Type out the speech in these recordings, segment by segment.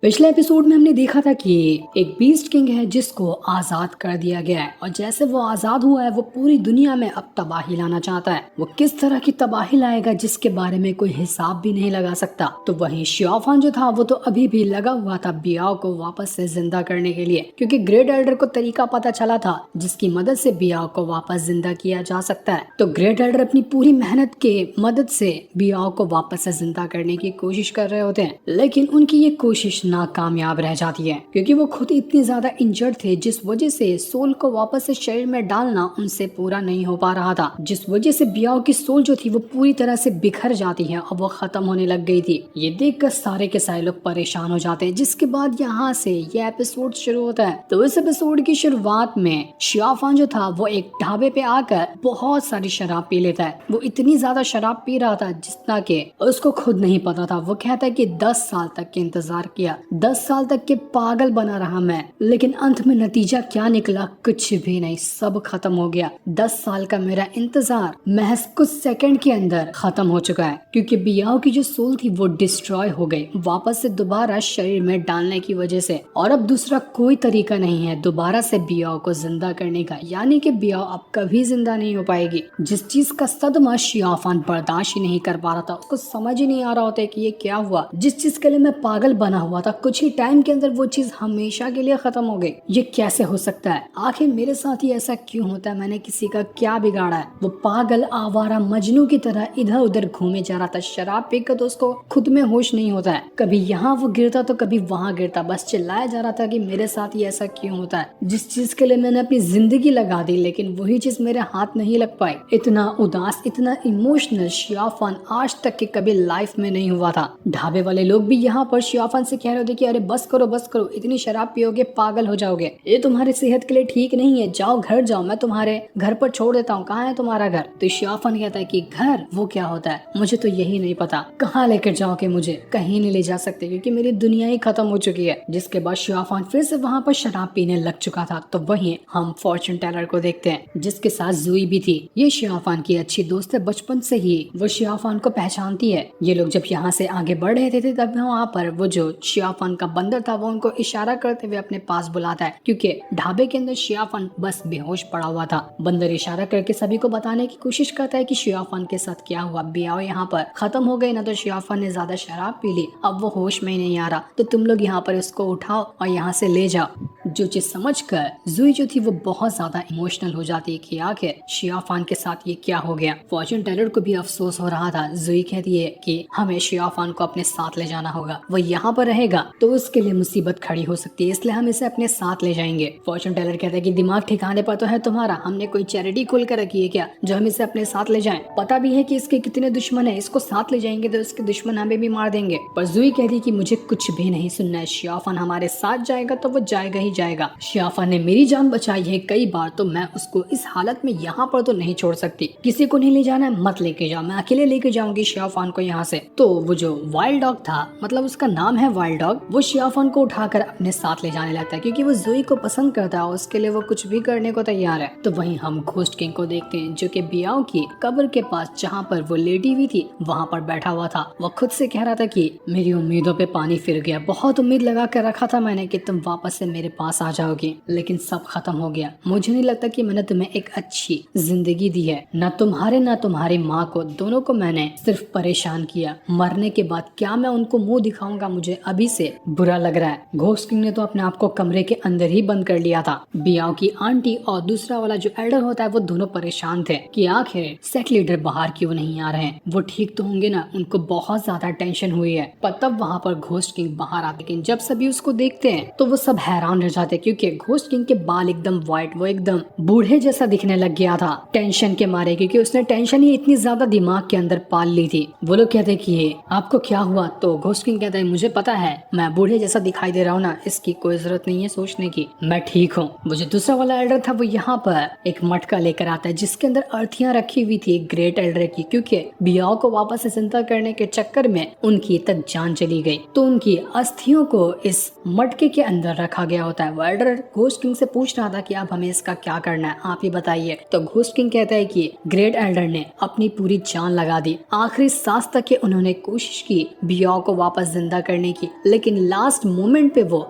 पिछले एपिसोड में हमने देखा था कि एक बीस्ट किंग है जिसको आजाद कर दिया गया है और जैसे वो आजाद हुआ है वो पूरी दुनिया में अब तबाही लाना चाहता है। वो किस तरह की तबाही लाएगा जिसके बारे में कोई हिसाब भी नहीं लगा सकता। तो वहीं शियाफान जो था वो तो अभी भी लगा हुआ था बियाओ को वापस से जिंदा करने के लिए, क्योंकि ग्रेट एल्डर को तरीका पता चला था जिसकी मदद से बियाओ को वापस जिंदा किया जा सकता है। तो ग्रेट एल्डर अपनी पूरी मेहनत के मदद से बियाओ को वापस से जिंदा करने की कोशिश कर रहे होते हैं, लेकिन उनकी ये कोशिश नाकामयाब रह जाती है क्योंकि वो खुद इतने ज्यादा इंजर्ड थे जिस वजह से सोल को वापस से शरीर में डालना उनसे पूरा नहीं हो पा रहा था, जिस वजह से बियाओ की सोल जो थी वो पूरी तरह से बिखर जाती है और वो खत्म होने लग गई थी। ये देखकर सारे के सारे लोग परेशान हो जाते हैं, जिसके बाद यहाँ से ये एपिसोड शुरू होता है। तो इस एपिसोड की शुरुआत में शियाफान जो था वो एक ढाबे पे आकर बहुत सारी शराब पी लेता है। वो इतनी ज्यादा शराब पी रहा था जितना कि उसको खुद नहीं पता था। वो कहता है कि 10 साल तक के इंतजार किया, 10 साल तक के पागल बना रहा मैं, लेकिन अंत में नतीजा क्या निकला? कुछ भी नहीं, सब खत्म हो गया। 10 साल का मेरा इंतजार महज कुछ सेकंड के अंदर खत्म हो चुका है, क्योंकि बियाओ की जो सोल थी वो डिस्ट्रॉय हो गई वापस से दोबारा शरीर में डालने की वजह से। और अब दूसरा कोई तरीका नहीं है दोबारा से बियाओ को जिंदा करने का, यानी कि बियाओ अब कभी जिंदा नहीं हो पाएगी। जिस चीज का सदमा शियाफान बर्दाश्त ही नहीं कर पा रहा था, उसको समझ ही नहीं आ रहा होता कि ये क्या हुआ। जिस चीज के लिए मैं पागल बना हुआ था कुछ ही टाइम के अंदर वो चीज हमेशा के लिए खत्म हो गई। ये कैसे हो सकता है? आखिर मेरे साथ ही ऐसा क्यों होता है? मैंने किसी का क्या बिगाड़ा है? वो पागल आवारा मजनू की तरह इधर उधर घूमे जा रहा था। शराब पीकर तो उसको खुद में होश नहीं होता है, कभी यहाँ वो गिरता तो कभी वहाँ गिरता। बस चिल्लाया जा रहा था कि मेरे साथ ही ऐसा क्यों होता है। जिस चीज के लिए मैंने अपनी जिंदगी लगा दी लेकिन वही चीज मेरे हाथ नहीं लग पाई। इतना उदास, इतना इमोशनल शियाफान आज तक के कभी लाइफ में नहीं हुआ था। ढाबे वाले लोग भी यहाँ पर शियाफान से कह रहे थे कि अरे बस करो, इतनी शराब पियोगे पागल हो जाओगे, ये तुम्हारी सेहत के लिए ठीक नहीं है, जाओ घर जाओ, मैं तुम्हारे घर पर छोड़ देता हूँ, कहाँ है तुम्हारा घर? तो शियाफान कहता है कि घर वो क्या होता है, मुझे तो यही नहीं पता, कहाँ लेकर जाओगे मुझे? कहीं नहीं ले जा सकते क्योंकि मेरी दुनिया ही खत्म हो चुकी है। जिसके बाद शियाफान फिर से वहाँ पर शराब पीने लग चुका था। तो वहीं हम फॉर्चून टेलर को देखते हैं जिसके साथ जुई भी थी। ये शियाफान की अच्छी दोस्त है, बचपन से ही वो शियाफान को पहचानती है। ये लोग जब यहाँ से आगे बढ़ रहे थे तब वहाँ पर वो जो शियाफान का बंदर था वो उनको इशारा करते हुए अपने पास बुलाता है, क्योंकि ढाबे के अंदर शियाफान बस बेहोश पड़ा हुआ था। बंदर इशारा करके सभी को बताने की कोशिश करता है कि शियाफान के साथ क्या हुआ। बियाओ यहाँ पर खत्म हो गई ना, तो शियाफान ने ज्यादा शराब पी ली, अब वो होश में ही नहीं आ रहा, तो तुम लोग यहाँ पर उसको उठाओ और यहाँ से ले जाओ। जो चीज समझकर जुई जो थी वो बहुत ज्यादा इमोशनल हो जाती है कि आखिर शियाफान के साथ ये क्या हो गया। फॉर्चून टेलर को भी अफसोस हो रहा था। जुई कहती है कि हमें शियाफान को अपने साथ ले जाना होगा, वो यहाँ पर रहेगा तो उसके लिए मुसीबत खड़ी हो सकती है, इसलिए हम इसे अपने साथ ले जाएंगे। फॉर्चून टेलर कहता है कि दिमाग ठिकाने पर तो है तुम्हारा, हमने कोई चैरिटी खोल कर रखी है क्या जो हम इसे अपने साथ ले जाएं? पता भी है कि इसके कितने दुश्मन है, इसको साथ ले जाएंगे तो इसके दुश्मन हमें भी मार देंगे। पर जुई कहती है कि मुझे कुछ भी नहीं सुनना है, शियाफान हमारे साथ जाएगा तो वो जाएगा ही जाएगा। शियाफान ने मेरी जान बचाई है कई बार, तो मैं उसको इस हालत में यहाँ पर तो नहीं छोड़ सकती। किसी को नहीं ले जाना है, मत लेके जाओ, मैं अकेले लेके जाऊंगी शियाफान को यहाँ से। तो वो जो वाइल्ड डॉग था, मतलब उसका नाम है वाइल्ड डॉग, वो शियाफान को उठाकर अपने साथ ले जाने लगता है क्योंकि वो जुई को पसंद करता है, उसके लिए वो कुछ भी करने को तैयार है। तो वहीं हम घोस्ट किंग को देखते हैं जो कि बियाओ की कब्र के पास जहाँ पर वो लेटी हुई थी वहाँ पर बैठा हुआ था। वो खुद से कह रहा था कि मेरी उम्मीदों पे पानी फिर गया, बहुत उम्मीद लगा कर रखा था मैंने कि तुम वापस से मेरे पास आ जाओगे, लेकिन सब खत्म हो गया। मुझे नहीं लगता कि मैंने तुम्हें एक अच्छी जिंदगी दी है, न तुम्हारी माँ को, दोनों को मैंने सिर्फ परेशान किया। मरने के बाद क्या मैं उनको मुंह दिखाऊंगा? मुझे अभी से बुरा लग रहा है। घोस्ट किंग ने तो अपने आप को कमरे के अंदर ही बंद कर लिया था। बियाओ की आंटी और दूसरा वाला जो एल्डर होता है वो दोनों परेशान थे कि आखिर सेट लीडर बाहर क्यों नहीं आ रहे हैं, वो ठीक तो होंगे ना? उनको बहुत ज्यादा टेंशन हुई है। पर तब वहाँ पर घोस्ट किंग बाहर आते, लेकिन जब सभी उसको देखते हैं तो वो सब हैरान रह जाते क्योंकि घोस्ट किंग के बाल एकदम व्हाइट, वो एकदम बूढ़े जैसा दिखने लग गया था टेंशन के मारे, क्योंकि उसने टेंशन ही इतनी ज्यादा दिमाग के अंदर पाल ली थी। वो लोग कहते कि ये आपको क्या हुआ? तो घोस्ट किंग कहता है मुझे पता है, मैं बूढ़े जैसा दिखाई दे रहा हूँ ना, इसकी कोई जरूरत नहीं है सोचने की, मैं ठीक हूँ। वो जो दूसरा वाला एल्डर था वो यहाँ पर एक मटका लेकर आता है जिसके अंदर अर्थियां रखी हुई थी ग्रेट एल्डर की, क्योंकि बियाओ को वापस से जिंदा करने के चक्कर में उनकी तक जान चली गई, तो उनकी अस्थियों को इस मटके के अंदर रखा गया होता है। है। वाइल्डर घोस्ट किंग से पूछ रहा था कि अब हमें इसका क्या करना है, आप ही बताइए। तो घोस्ट किंग कहता है कि ग्रेट एल्डर ने अपनी पूरी जान लगा दी, आखिरी सांस तक के उन्होंने कोशिश की बियाओ को वापस जिंदा करने की, लेकिन लास्ट मोमेंट पे वो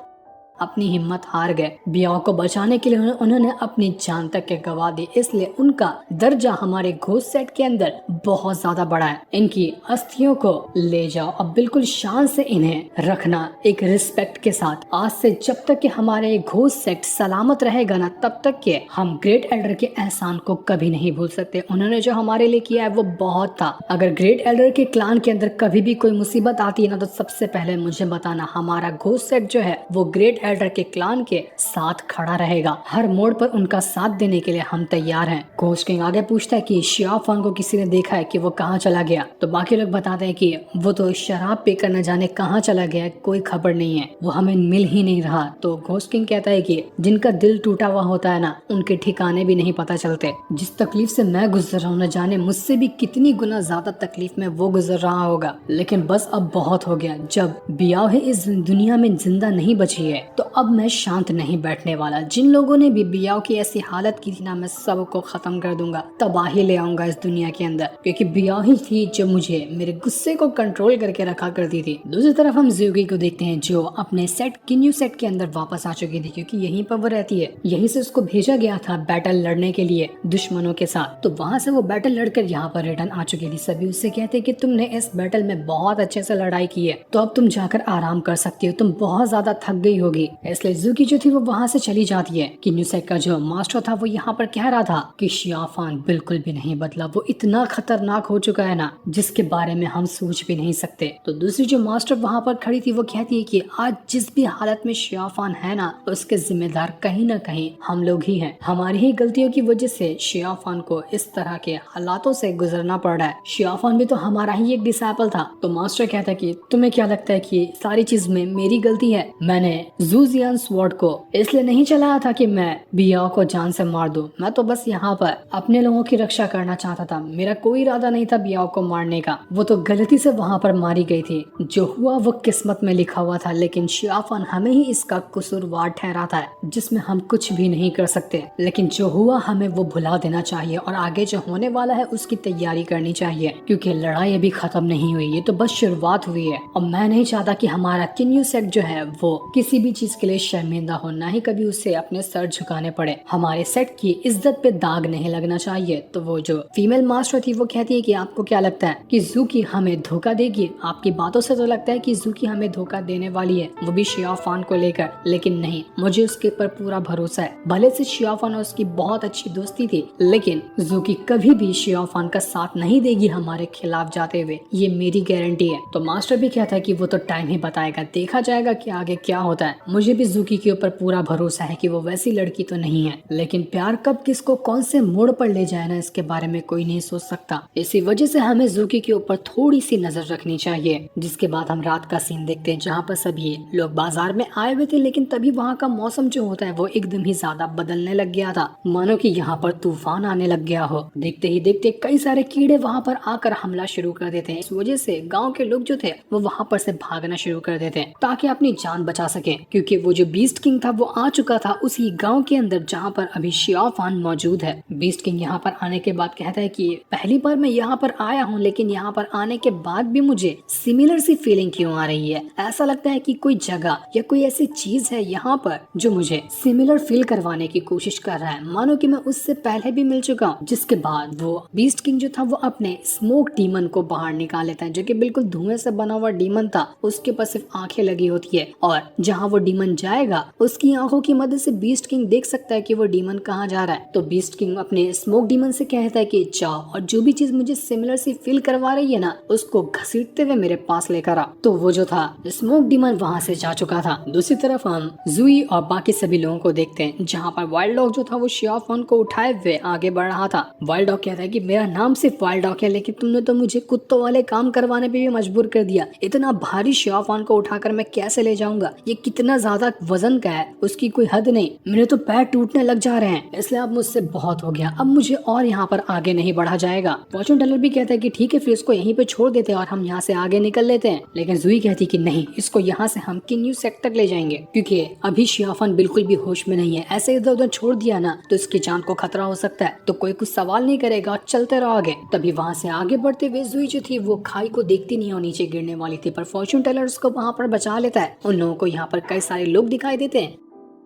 अपनी हिम्मत हार गए। बियाओ को बचाने के लिए उन्होंने अपनी जान तक के गवा दी, इसलिए उनका दर्जा हमारे घोस्ट सेट के अंदर बहुत ज्यादा बड़ा है। इनकी अस्थियों को ले जाओ, अब बिल्कुल शान से इन्हें रखना, एक रिस्पेक्ट के साथ। आज से जब तक कि हमारे घोस्ट सेट सलामत रहेगा ना, तब तक के हम ग्रेट एल्डर के एहसान को कभी नहीं भूल सकते। उन्होंने जो हमारे लिए किया है वो बहुत था। अगर ग्रेट एल्डर के क्लान के अंदर कभी भी कोई मुसीबत आती है ना, तो सबसे पहले मुझे बताना। हमारा घोस्ट सेट जो है वो ग्रेट एल्डर के क्लान के साथ खड़ा रहेगा, हर मोड़ पर उनका साथ देने के लिए हम तैयार हैं। घोस्ट किंग आगे पूछता है कि शिया फान को किसी ने देखा है कि वो कहाँ चला गया? तो बाकी लोग बताते हैं कि वो तो शराब पीकर न जाने कहाँ चला गया, कोई खबर नहीं है, वो हमें मिल ही नहीं रहा। तो घोस्ट किंग कहता है कि जिनका दिल टूटा हुआ होता है ना, उनके ठिकाने भी नहीं पता चलते। जिस तकलीफ से मैं गुजर रहा हूँ, न जाने मुझसे भी कितनी गुना ज्यादा तकलीफ में वो गुजर रहा होगा, लेकिन बस अब बहुत हो गया। जब बियाह है इस दुनिया में जिंदा नहीं बची है, तो अब मैं शांत नहीं बैठने वाला। जिन लोगों ने भी बियाह की ऐसी हालत की थी ना, मैं सबको खत्म कर दूंगा, तबाही ले आऊंगा इस दुनिया के अंदर, क्योंकि बियाह ही थी जो मुझे मेरे गुस्से को कंट्रोल करके रखा करती थी। दूसरी तरफ हम ज़्यूगी को देखते हैं, जो अपने सेट किन्यू सेट के अंदर वापस आ चुकी थी, क्योंकि यहीं पर वो रहती है। यहीं से उसको भेजा गया था बैटल लड़ने के लिए दुश्मनों के साथ, तो वहां से वो बैटल लड़कर यहाँ पर रिटर्न आ चुकी थी। सभी उससे कहते कि तुमने इस बैटल में बहुत अच्छे से लड़ाई की है, तो अब तुम जाकर आराम कर सकती हो, तुम बहुत ज्यादा थक गई होगी। इसलिए ज़्यूगी जो थी वो वहां से चली जाती है। किन्यू सेट का जो मास्टर था वो यहाँ पर कह रहा था कि शिया फान बिल्कुल भी नहीं बदला, वो इतना खतरनाक हो चुका है ना, जिसके बारे में हम सोच भी नहीं सकते। तो दूसरी जो मास्टर वहां पर खड़ी थी वो कहती है कि आज जिस भी हालत में शिया फान है ना, उसके जिम्मेदार कहीं ना कहीं हम लोग ही हैं। हमारी ही गलतियों की वजह से शिया फान को इस तरह के हालातों से गुजरना पड़ रहा है। शिया फान भी तो हमारा ही एक डिसाइपल था। तो मास्टर कहता है कि तुम्हें क्या लगता है कि सारी चीज में मेरी गलती है? मैंने जू जियान स्वॉर्ड को इसलिए नहीं चलाया था कि मैं बियाओ को जान से मार दूं, मैं तो बस यहाँ पर अपने लोगों की रक्षा करना चाहता था, मेरा कोई इरादा नहीं था बियाओ को मारने का। वो तो गलती से वहाँ पर मारी गई थी, जो हुआ वो किस्मत में लिखा हुआ था, लेकिन शिया फान हमें ही इसका कसूरवार ठहराता है, जिसमें हम कुछ भी नहीं कर सकते। लेकिन जो हुआ हमें वो भुला देना चाहिए और आगे जो होने वाला है उसकी तैयारी करनी चाहिए, क्योंकि लड़ाई अभी खत्म नहीं हुई, ये तो बस शुरुआत हुई है। और मैं नहीं चाहता कि हमारा किन्यू सेट जो है वो किसी भी चीज के लिए शर्मिंदा हो, ना ही कभी उसे अपने सर झुकाने पड़े। हमारे सेट की इज्जत पे दाग नहीं लगना चाहिए। तो वो जो फीमेल मास्टर थी वो कहती है कि आपको क्या लगता है कि ज़ूकी हमें धोखा देगी? आपकी बातों से तो लगता है कि ज़ूकी हमें धोखा देने वाली है, वो भी शिया फान को लेकर, लेकिन नहीं, मुझे उसके ऊपर पूरा भरोसा है। भले से शिया फान और उसकी बहुत अच्छी दोस्ती थी, लेकिन ज़ूकी कभी भी शिया फान का साथ नहीं देगी हमारे खिलाफ जाते हुए, ये मेरी गारंटी है। तो मास्टर भी कहता है कि वो तो टाइम ही बताएगा, देखा जाएगा कि आगे क्या होता है। मुझे भी ज़ूकी के ऊपर पूरा भरोसा है कि वो वैसी लड़की तो नहीं है, लेकिन प्यार कब किसको कौन से मोड़ पर ले जाए ना, इसके बारे में कोई नहीं सोच सकता। इसी वजह से हमें ज़ूकी के ऊपर थोड़ी सी नजर रखनी चाहिए। जिसके बाद हम रात का सीन देखते हैं, जहाँ पर सभी लोग बाजार में आए हुए थे, लेकिन तभी वहाँ का मौसम जो होता है वो एकदम ही ज्यादा बदलने लग गया था, मानो कि यहाँ पर तूफान आने लग गया हो। देखते ही देखते कई सारे कीड़े वहाँ पर आकर हमला शुरू कर देते हैं। इस वजह से गाँव के लोग जो थे वो वहाँ पर से भागना शुरू कर देते हैं, ताकि अपनी जान बचा सके, क्योंकि वो जो बीस्ट किंग था वो आ चुका था उसी गांव के अंदर जहां पर अभी शिया फान मौजूद है। बीस्ट किंग यहां पर आने के बाद कहता है कि पहली बार मैं यहां पर आया हूं, लेकिन यहां पर आने के बाद भी मुझे सिमिलर सी फीलिंग क्यों आ रही है? ऐसा लगता है कि कोई जगह या कोई ऐसी चीज है यहाँ पर जो मुझे सिमिलर फील करवाने की कोशिश कर रहा है, मानो कि मैं उससे पहले भी मिल चुका हूँ। जिसके बाद वो बीस्ट किंग जो था वो अपने स्मोक डीमन को बाहर निकाल लेता है, जो कि बिल्कुल धुएं से बना हुआ डीमन था। उसके ऊपर सिर्फ आंखें लगी होती है, और जहाँ वो डीमन जाएगा उसकी आंखों की मदद से बीस्ट किंग देख सकता है कि वो डीमन कहाँ जा रहा है। तो बीस्ट किंग अपने स्मोक डीमन से कहता है कि जाओ और जो भी चीज मुझे सिमिलर सी फील करवा रही है ना, उसको घसीटते हुए मेरे पास लेकर आ। तो वो जो था स्मोक डीमन वहाँ से जा चुका था। दूसरी तरफ हम जूई और बाकी सभी लोगों को देखते हैं, जहाँ पर वाइल्ड डॉग जो था वो शिया फान को उठाए हुए आगे बढ़ रहा था। वाइल्ड डॉग कहता है कि मेरा नाम सिर्फ वाइल्ड डॉग है, लेकिन तुमने तो मुझे कुत्तों वाले काम करवाने पे भी मजबूर कर दिया। इतना भारी शिया फान को उठाकर मैं कैसे ले जाऊंगा? ये कितना ज्यादा वजन का है, उसकी कोई हद नहीं। मेरे तो पैर टूटने लग जा रहे हैं, इसलिए अब मुझसे बहुत हो गया, अब मुझे और यहाँ पर आगे नहीं बढ़ा जाएगा। फॉर्चून टेलर भी कहता है कि ठीक है, फिर इसको यहीं पे छोड़ देते हैं और हम यहाँ से आगे निकल लेते हैं। लेकिन जुई कहती कि नहीं, इसको यहाँ से हम किन्यू सेक्टर तक ले जाएंगे, क्योंकि अभी शियाफान बिल्कुल भी होश में नहीं है। ऐसे इधर उधर छोड़ दिया ना तो इसकी जान को खतरा हो सकता है, तो कोई कुछ सवाल नहीं करेगा, चलते रहो आगे। तभी वहाँ से आगे बढ़ते हुए जुई जो थी वो खाई को देखती नहीं और नीचे गिरने वाली थी, पर फॉर्चून टेलर उसको वहाँ पर बचा लेता है। उन लोगों को यहाँ पर कई सारे लोग दिखाई देते हैं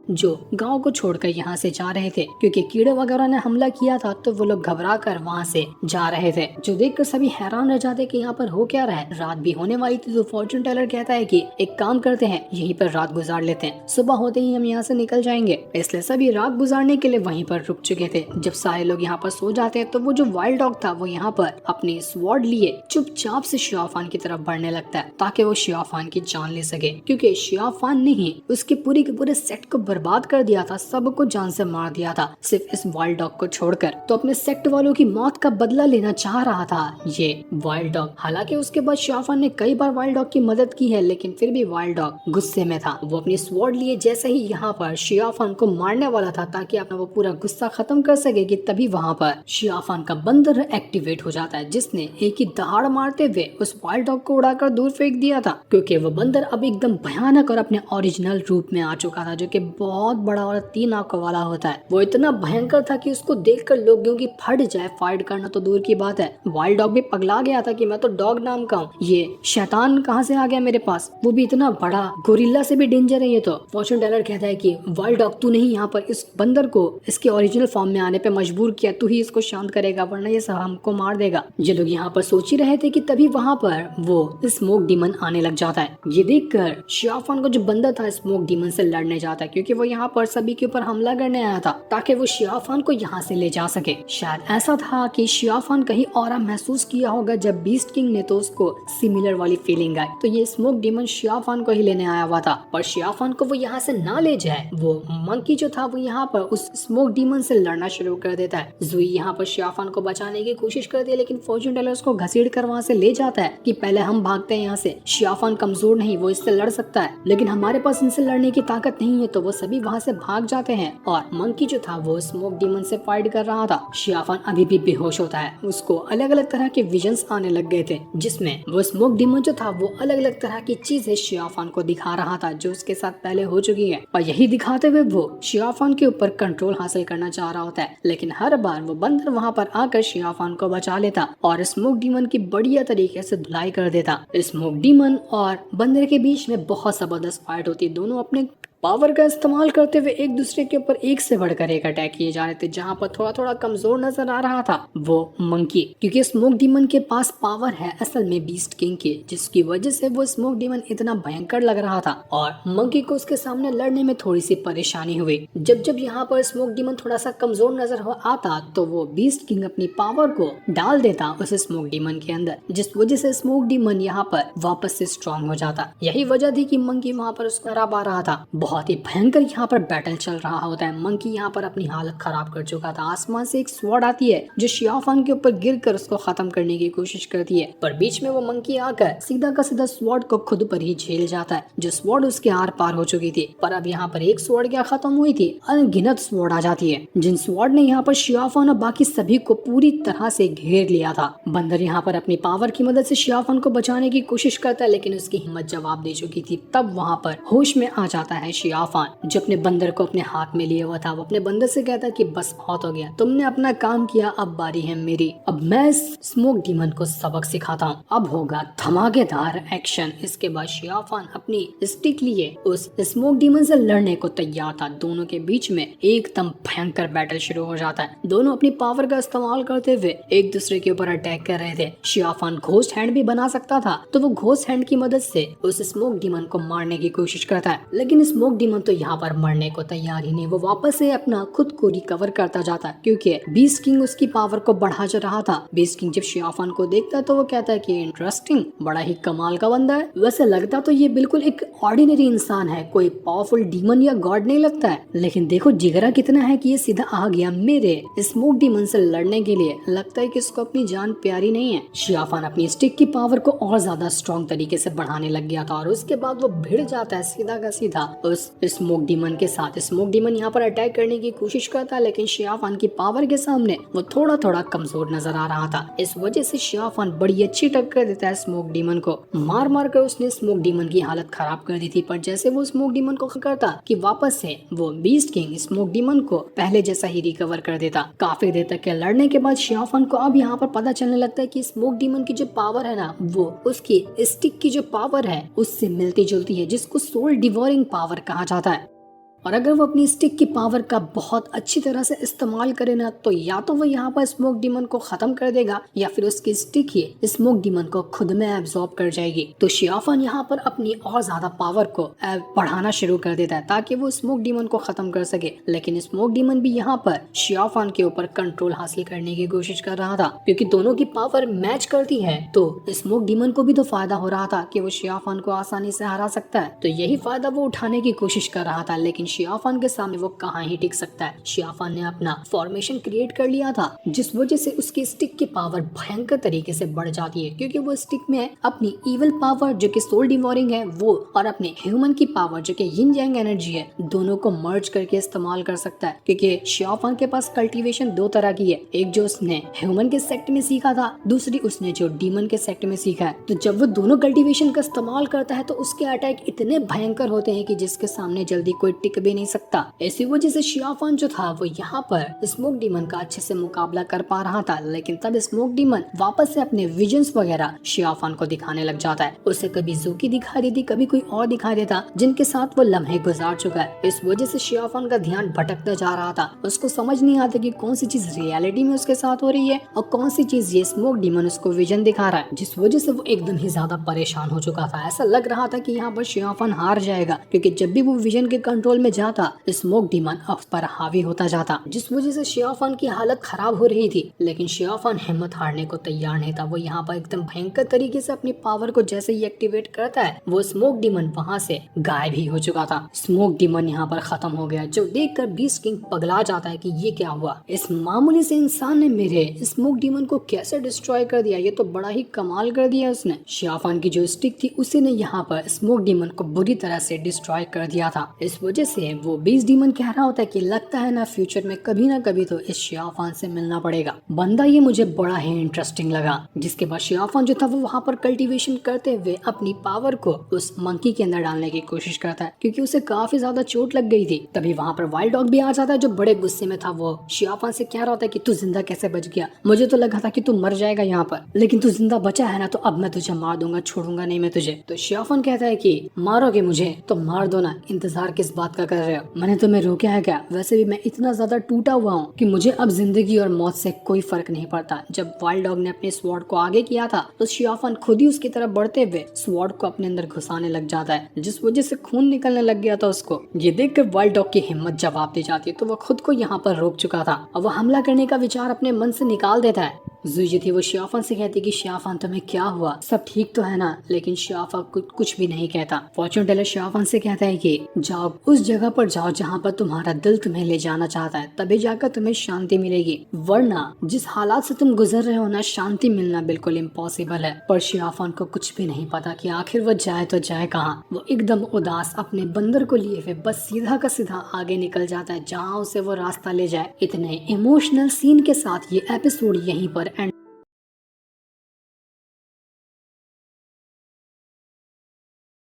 जो गांव को छोड़कर यहाँ से जा रहे थे, क्योंकि कीड़े वगैरह ने हमला किया था, तो वो लोग घबरा कर वहाँ से जा रहे थे, जो देखकर सभी हैरान रह जाते कि यहाँ पर हो क्या रहा है। रात भी होने वाली थी, तो फॉर्चून टेलर कहता है कि एक काम करते हैं, यहीं पर रात गुजार लेते हैं, सुबह होते ही हम यहाँ से निकल जाएंगे। इसलिए सभी रात गुजारने के लिए वहीं पर रुक चुके थे। जब सारे लोग यहाँ पर सो जाते हैं, तो वो जो वाइल्ड डॉग था वो यहाँ पर अपनी स्वॉर्ड लिए चुपचाप से शियाफान की तरफ बढ़ने लगता है, ताकि वो शियाफान की जान ले सके, क्योंकि शियाफान ने ही उसके पूरे के पूरे सेट को बर्बाद कर दिया था, सबको जान से मार दिया था, सिर्फ इस वाइल्ड डॉग को छोड़कर। तो अपने सेक्ट वालों की मौत का बदला लेना चाह रहा था ये वाइल्ड डॉग। हालांकि उसके बाद शियाफान ने कई बार वाइल्ड डॉग की मदद की है, लेकिन फिर भी वाइल्ड डॉग गुस्से में था। वो अपनी स्वॉर्ड लिए जैसे ही यहाँ पर शियाफान को मारने वाला था, ताकि अपना वो पूरा गुस्सा खत्म कर सके, कि तभी वहाँ पर शियाफान का बंदर एक्टिवेट हो जाता है, जिसने एक ही दहाड़ मारते हुए उस वाइल्ड डॉग को उड़ाकर दूर फेंक दिया था, क्योंकि वो बंदर अब एकदम भयानक और अपने ओरिजिनल रूप में आ चुका था, जो कि बहुत बड़ा और 3 आंखों वाला होता है। वो इतना भयंकर था कि उसको देखकर लोगों की फट जाए, फाइट करना तो दूर की बात है। वाइल्ड डॉग भी पगला गया था कि मैं तो डॉग नाम का हूँ, ये शैतान कहाँ से आ गया मेरे पास, वो भी इतना बड़ा, गोरिल्ला से भी डेंजर है ये तो। फॉर्चून टेलर कहता है कि वाइल्ड डॉग, तू नहीं यहाँ पर इस बंदर को इसके ओरिजिनल फॉर्म में आने पे मजबूर किया, तू ही इसको शांत करेगा, वरना ये सब हमको मार देगा। ये लोग यहाँ पर सोच ही रहे थे कि तभी वहाँ पर वो स्मोक डीमन आने लग जाता है। ये देखकर शियाफान को जो बंदर था स्मोक डीमन से लड़ने जाता है, क्योंकि वो यहाँ पर सभी के ऊपर हमला करने आया था, ताकि वो शियाफान को यहाँ से ले जा सके। शायद ऐसा था कि शियाफान कहीं और महसूस किया होगा जब बीस्ट किंग ने तो उसको सिमिलर वाली फीलिंग आई, तो ये स्मोक डीमन शियाफान को ही लेने आया हुआ था। पर शियाफान को वो यहाँ से ना ले जाए, वो मंकी जो था वो यहाँ पर उस स्मोक डीमन से लड़ना शुरू कर देता है। जुई यहाँ पर शियाफान को बचाने की कोशिश करती है, लेकिन फॉर्चून टेलर उसको घसीट कर वहाँ से ले जाता है कि पहले हम भागते हैं यहाँ से, शियाफान कमजोर नहीं, वो इससे लड़ सकता है, लेकिन हमारे पास इनसे लड़ने की ताकत नहीं है। तो वो सभी वहाँ से भाग जाते हैं और मंकी जो था वो स्मोक डीमन से फाइट कर रहा था। शियाफान अभी भी बेहोश होता है, उसको अलग अलग तरह के विजन्स आने लग गए थे, जिसमें वो स्मोक डीमन जो था वो अलग अलग तरह की चीजें शियाफान को दिखा रहा था, जो उसके साथ पहले हो चुकी है। और यही दिखाते हुए वो शियाफान के ऊपर कंट्रोल हासिल करना चाह रहा होता है, लेकिन हर बार वो बंदर वहाँ पर आकर शियाफान को बचा लेता और स्मोक डीमन की बढ़िया तरीके से धुलाई कर देता। स्मोक डीमन और बंदर के बीच में बहुत जबरदस्त फाइट होती, दोनों अपने पावर का इस्तेमाल करते हुए एक दूसरे के ऊपर एक से बढ़कर एक अटैक किए जा रहे थे। जहां पर थोड़ा थोड़ा कमजोर नजर आ रहा था वो मंकी, क्योंकि स्मोक डीमन के पास पावर है असल में बीस्ट किंग की, जिसकी वजह से वो स्मोक डीमन इतना भयंकर लग रहा था और मंकी को उसके सामने लड़ने में थोड़ी सी परेशानी हुई। जब जब यहाँ पर स्मोक डीमन थोड़ा सा कमजोर नजर आता, तो वो बीस्ट किंग अपनी पावर को डाल देता उस स्मोक डीमन के अंदर, जिस वजह से स्मोक डीमन यहाँ पर वापस से स्ट्रॉन्ग हो जाता। यही वजह थी कि मंकी वहाँ पर उसको हरा पा रहा था। बहुत ही भयंकर यहाँ पर बैटल चल रहा होता है। मंकी यहाँ पर अपनी हालत खराब कर चुका था। आसमान से एक स्वॉर्ड आती है जो शियाफान के ऊपर गिरकर उसको खत्म करने की कोशिश करती है, पर बीच में वो मंकी आकर सीधा का सीधा स्वॉर्ड को खुद पर ही झेल जाता है, जो स्वॉर्ड उसके आर पार हो चुकी थी। पर अब यहाँ पर एक स्वॉर्ड क्या खत्म हुई थी, अनगिनत स्वॉर्ड आ जाती है, जिन स्वॉर्ड ने यहाँ पर शियाफान और बाकी सभी को पूरी तरह से घेर लिया था। बंदर यहाँ पर अपनी पावर की मदद से शियाफान को बचाने की कोशिश करता है, लेकिन उसकी हिम्मत जवाब दे चुकी थी। तब वहाँ पर होश में आ जाता है शियाफान, जो अपने बंदर को अपने हाथ में लिए हुआ था। वो अपने बंदर से कहता है कि बस बहुत हो गया, तुमने अपना काम किया, अब बारी है मेरी। अब मैं स्मोक डीमन को सबक सिखाता हूँ। अब होगा धमाकेदार एक्शन। इसके बाद शियाफान अपनी स्टिक लिए उस स्मोक डीमन से लड़ने को तैयार था। दोनों के बीच में एकदम भयंकर बैटल शुरू हो जाता है। दोनों अपनी पावर का इस्तेमाल करते हुए एक दूसरे के ऊपर अटैक कर रहे थे। शियाफान घोस्ट हैंड भी बना सकता था, तो वो घोस्ट हैंड की मदद से उस स्मोक डीमन को मारने की कोशिश करता है, लेकिन स्मोक डीमन तो यहाँ पर मरने को तैयार ही नहीं। वो वापस से अपना खुद को रिकवर करता जाता है, क्योंकि बीस्ट किंग उसकी पावर को बढ़ा जा रहा था। बीस्ट किंग जब शियाफान को देखता है तो वो कहता है कि इंटरेस्टिंग, बड़ा ही कमाल का बंदा है। वैसे लगता तो ये बिल्कुल एक ऑर्डिनरी इंसान है, कोई पावरफुल डीमन या गॉड नहीं लगता है, लेकिन देखो जिगरा कितना है कि ये सीधा आ गया मेरे स्मोक डीमन से लड़ने के लिए। लगता है कि इसको अपनी जान प्यारी नहीं है। शियाफान अपनी स्टिक की पावर को और ज्यादा स्ट्रॉन्ग तरीके से बढ़ाने लग गया था और उसके बाद वो भिड़ जाता है सीधा का सीधा उस स्मोक डीमन के साथ। स्मोक डीमन यहाँ पर अटैक करने की कोशिश करता है, लेकिन शियाफान की पावर के सामने वो थोड़ा थोड़ा कमजोर नजर आ रहा था। इस वजह से शियाफान बड़ी अच्छी टक्कर देता है स्मोक डीमन को। मार मार कर उसने स्मोक डीमन की हालत खराब कर दी थी, पर जैसे वो स्मोक डीमन को करता कि वापस से वो बीस्ट किंग स्मोक डीमन को पहले जैसा ही रिकवर कर देता। काफी देर तक के लड़ने के बाद शियाफान को अब यहाँ पर पता चलने लगता है कि स्मोक डीमन की जो पावर है ना, वो उसकी स्टिक की जो पावर है उससे मिलती जुलती है, जिसको सोल डिवोरिंग पावर कहा जाता है। और अगर वो अपनी स्टिक की पावर का बहुत अच्छी तरह से इस्तेमाल करे ना, तो या तो वो यहाँ पर स्मोक डीमन को खत्म कर देगा या फिर उसकी स्टिक ही स्मोक डीमन को खुद में एब्जॉर्ब कर जाएगी। तो शियाफान यहाँ पर अपनी और ज्यादा पावर को बढ़ाना शुरू कर देता है ताकि वो स्मोक डीमन को खत्म कर सके। लेकिन स्मोक डीमन भी यहाँ पर शियाफान के ऊपर कंट्रोल हासिल करने की कोशिश कर रहा था, क्योंकि दोनों की पावर मैच करती है। तो स्मोक डीमन को भी तो फायदा हो रहा था कि वो शियाफान को आसानी से हरा सकता है, तो यही फायदा वो उठाने की कोशिश कर रहा था। लेकिन शियाफान के सामने वो कहाँ ही टिक सकता है। शियाफान ने अपना फॉर्मेशन क्रिएट कर लिया था, जिस वजह से उसकी स्टिक की पावर भयंकर तरीके से बढ़ जाती है, क्योंकि वो स्टिक में अपनी इविल पावर जो कि सोल डिवोरिंग है वो, और अपने ह्यूमन की पावर जो कि यिन यांग एनर्जी है, दोनों को मर्ज करके इस्तेमाल कर सकता है। क्योंकि शियाफान के पास कल्टीवेशन दो तरह की है, एक जो उसने ह्यूमन के सेक्ट में सीखा था, दूसरी उसने जो डीमन के सेक्ट में सीखा है। तो जब वो दोनों कल्टीवेशन का इस्तेमाल करता है तो उसके अटैक इतने भयंकर होते हैं कि जिसके सामने जल्दी कोई टिक भी नहीं सकता। इसी वजह से शियाफान जो था वो यहाँ पर स्मोक डीमन का अच्छे से मुकाबला कर पा रहा था। लेकिन तब स्मोक डीमन वापस से अपने विजन्स वगैरह शियाफान को दिखाने लग जाता है। उसे कभी ज़ूकी दिखाई देती, कभी कोई और दिखाई देता, जिनके साथ वो लम्हे गुजार चुका है। इस वजह से शियाफान का ध्यान भटकता जा रहा था। उसको समझ नहीं आता कि कौन सी चीज रियलिटी में उसके साथ हो रही है और कौन सी चीज ये स्मोक डीमन उसको विजन दिखा रहा है, जिस वजह से वो एकदम ही ज्यादा परेशान हो चुका था। ऐसा लग रहा था कि यहाँ पर शियाफान हार जाएगा, क्योंकि जब भी वो विजन के कंट्रोल में जाता स्मोक डीमन उस पर हावी होता जाता, जिस वजह से शियाफान की हालत खराब हो रही थी। लेकिन शियाफान हिम्मत हारने को तैयार नहीं था। वो यहाँ पर एकदम भयंकर तरीके से अपनी पावर को जैसे ही एक्टिवेट करता है, वो स्मोक डीमन वहाँ से गायब ही हो चुका था। स्मोक डीमन यहाँ पर खत्म हो गया, जो देखकर बीस्ट किंग पगला जाता है कि ये क्या हुआ, इस मामूली से इंसान ने मेरे स्मोक डीमन को कैसे डिस्ट्रॉय कर दिया, ये तो बड़ा ही कमाल कर दिया उसने। शियाफान की जो स्टिक थी उसी ने यहाँ पर स्मोक डीमन को बुरी तरह से डिस्ट्रॉय कर दिया था। इस वजह से वो बीस्ट डीमन कह रहा होता है कि लगता है ना फ्यूचर में कभी ना कभी तो इस शियाफान से मिलना पड़ेगा। बंदा ये मुझे बड़ा ही इंटरेस्टिंग लगा। जिसके बाद शियाफान जो था वो वहाँ पर कल्टीवेशन करते हुए अपनी पावर को उस मंकी के अंदर डालने की कोशिश करता है, क्योंकि उसे काफी ज्यादा चोट लग गई थी। तभी वहाँ पर वाइल्ड डॉग भी आ जाता है, जो बड़े गुस्से में था। वो शियाफान से कह रहा होता है कि तू जिंदा कैसे बच गया, मुझे तो लगा था कि तू मर जाएगा यहाँ पर, लेकिन तू जिंदा बचा है ना, तो अब मैं तुझे मार दूंगा, छोड़ूंगा नहीं मैं तुझे। तो शियाफान कहता है कि मारोगे मुझे तो मार दो ना, इंतजार किस बात का कर रहे हो, मैंने तुम्हें रोका है क्या? वैसे भी मैं इतना ज्यादा टूटा हुआ हूँ कि मुझे अब जिंदगी और मौत से कोई फर्क नहीं पड़ता। जब वाइल्ड डॉग ने अपने स्वॉर्ड को आगे किया था तो शियाफान खुद ही उसकी तरफ बढ़ते हुए स्वॉर्ड को अपने अंदर घुसाने लग जाता है, जिस वजह से खून निकलने लग गया था उसको। ये देखकर वाइल्ड डॉग की हिम्मत जवाब दे जाती है, तो वो खुद को यहाँ पर रोक चुका था और वो हमला करने का विचार अपने मन से निकाल देता है। ज़ुई थी वो शियाफान से कहती कि शियाफान तुम्हें क्या हुआ, सब ठीक तो है ना? लेकिन शियाफान कुछ भी नहीं कहता। फॉर्च्यून टेलर शियाफान से कहता है कि जाओ उस जगह पर जाओ जहाँ पर तुम्हारा दिल तुम्हें ले जाना चाहता है, तभी जाकर तुम्हें शांति मिलेगी, वरना जिस हालात से तुम गुजर रहे हो ना, शांति मिलना बिल्कुल इम्पॉसिबल है। पर शियाफान को कुछ भी नहीं पता कि आखिर वो जाए तो जाए कहाँ। वो एकदम उदास अपने बंदर को लिए हुए बस सीधा का सीधा आगे निकल जाता है, जहाँ उसे वो रास्ता ले जाए। इतने इमोशनल सीन के साथ ये एपिसोड यहीं पर